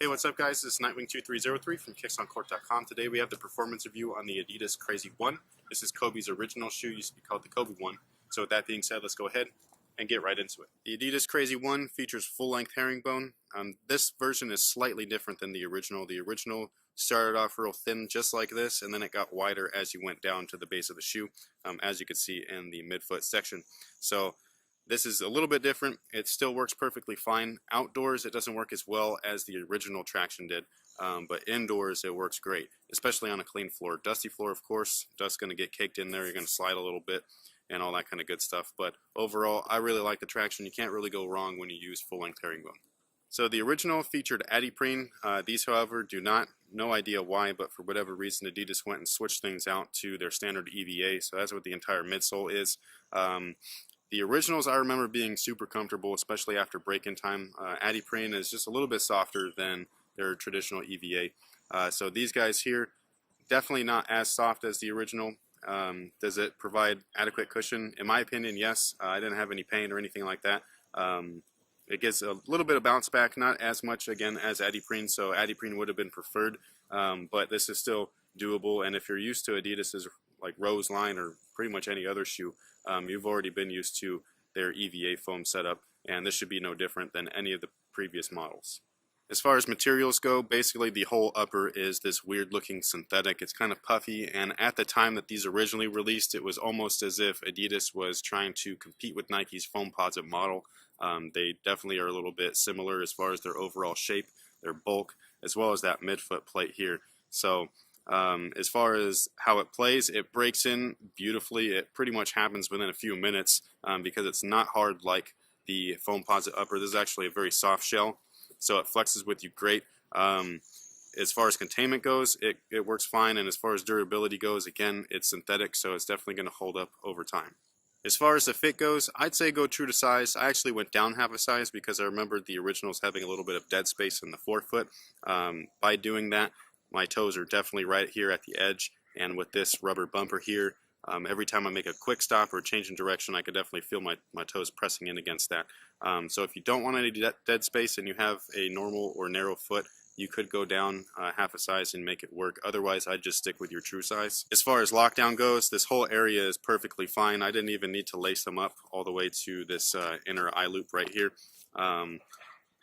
Hey, what's up guys? This is Nightwing2303 from kicksoncourt.com. Today we have the performance review on the Adidas Crazy 1. This is Kobe's original shoe, used to be called the Kobe 1. So with that being said, let's go ahead and get right into it. The Adidas Crazy 1 features full-length herringbone. This version is slightly different than the original. The original started off real thin just like this, and then it got wider as you went down to the base of the shoe, as you can see in the midfoot section. So this is a little bit different. It still works perfectly fine. Outdoors, it doesn't work as well as the original traction did, but indoors, it works great, especially on a clean floor. Dusty floor, of course, dust's going to get caked in there. You're going to slide a little bit and all that kind of good stuff. But overall, I really like the traction. You can't really go wrong when you use full-length herringbone. So the original featured adiprene. These, however, do not. No idea why, but for whatever reason, Adidas went and switched things out to their standard EVA. So that's what the entire midsole is. The originals I remember being super comfortable, especially after break-in time. Adiprene is just a little bit softer than their traditional EVA. So these guys here, definitely not as soft as the original. Does it provide adequate cushion? In my opinion, yes. I didn't have any pain or anything like that. It gets a little bit of bounce back, not as much again as adiprene, so adiprene would have been preferred, but this is still doable. And if you're used to Adidas's like Rose line or pretty much any other shoe, you've already been used to their EVA foam setup, and this should be no different than any of the previous models. As far as materials go, basically the whole upper is this weird looking synthetic. It's kind of puffy, and at the time that these originally released, it was almost as if Adidas was trying to compete with Nike's Foamposite model. They definitely are a little bit similar as far as their overall shape, their bulk, as well as that midfoot plate here. So as far as how it plays, it breaks in beautifully. It pretty much happens within a few minutes because it's not hard like the Foamposite upper. This is actually a very soft shell, so it flexes with you great. As far as containment goes, it works fine, and as far as durability goes, again, it's synthetic, so it's definitely going to hold up over time. As far as the fit goes, I'd say go true to size. I actually went down half a size because I remembered the originals having a little bit of dead space in the forefoot. By doing that, my toes are definitely right here at the edge, and with this rubber bumper here, every time I make a quick stop or change in direction, I could definitely feel my toes pressing in against that. So if you don't want any dead space and you have a normal or narrow foot, you could go down half a size and make it work. Otherwise, I'd just stick with your true size. As far as lockdown goes, this whole area is perfectly fine. I didn't even need to lace them up all the way to this inner eye loop right here.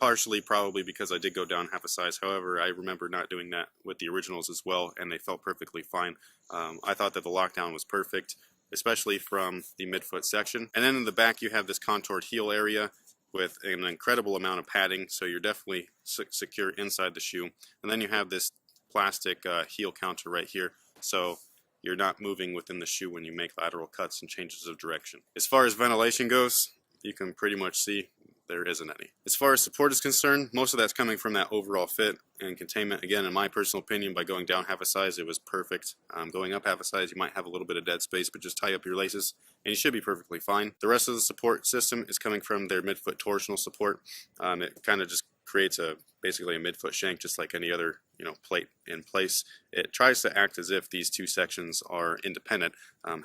Partially probably because I did go down half a size. However, I remember not doing that with the originals as well, and they felt perfectly fine. I thought that the lockdown was perfect, especially from the midfoot section. And then in the back, you have this contoured heel area with an incredible amount of padding, so you're definitely secure inside the shoe. And then you have this plastic heel counter right here, so you're not moving within the shoe when you make lateral cuts and changes of direction. As far as ventilation goes, you can pretty much see there isn't any. As far as support is concerned, most of that's coming from that overall fit and containment. Again, in my personal opinion, by going down half a size, it was perfect. Going up half a size, you might have a little bit of dead space, but just tie up your laces and you should be perfectly fine. The rest of the support system is coming from their midfoot torsional support. It kind of just creates basically a midfoot shank, just like any other plate in place. It tries to act as if these two sections are independent.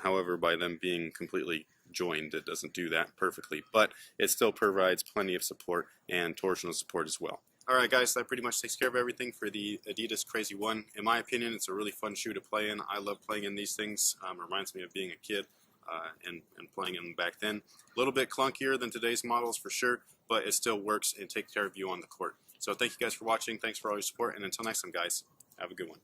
However, by them being completely joined, it doesn't do that perfectly, but it still provides plenty of support and torsional support as well. Alright guys, that pretty much takes care of everything for the Adidas Crazy 1. In my opinion, it's a really fun shoe to play in. I love playing in these things. Reminds me of being a kid and playing in them back then. A little bit clunkier than today's models for sure, but it still works and takes care of you on the court. So thank you guys for watching. Thanks for all your support, and until next time guys, have a good one.